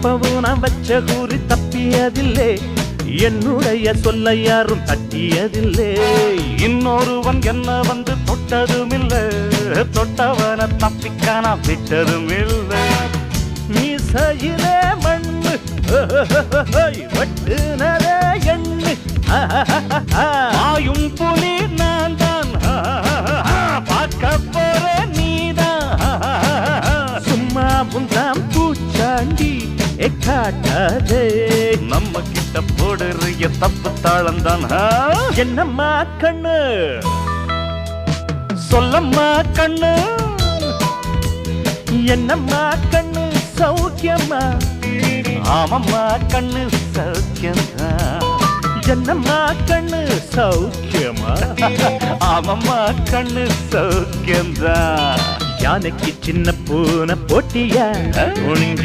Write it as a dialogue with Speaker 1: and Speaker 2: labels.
Speaker 1: எப்பவும் நான் வச்ச கூறி தப்பியதில்லை, என்னுடைய சொல்ல யாரும் தட்டியதில்லை.
Speaker 2: இன்னொருவன் என்ன வந்து தொட்டதும் இல்ல, தொட்டவன தப்பிக்க நான் விட்டதும் இல்லை.
Speaker 1: மீசையிலே மண்ணு வெட்டுனரே எண்ணு,
Speaker 2: ஆயும் புலி நான் தான், பார்க்க போற நீதான்.
Speaker 1: சும்மா புந்தாம் பூச்சாண்டி காட்டாதே,
Speaker 2: நம்ம கிட்ட போடுறிய தப்பு தாளந்தான்.
Speaker 1: என்னம்மா கண்ணு
Speaker 2: சொல்லம்மா கண்ணு,
Speaker 1: என்னம்மா கண்ணு சௌக்கியம்மா,
Speaker 2: ஆமம்மா கண்ணு சௌக்கியம்தான்.
Speaker 1: என்னம்மா கண்ணு சௌக்கியமா,
Speaker 2: ஆமம்மா கண்ணு சௌக்கியம்தான்.
Speaker 1: யானைக்கு சின்ன பூனை போட்டியா,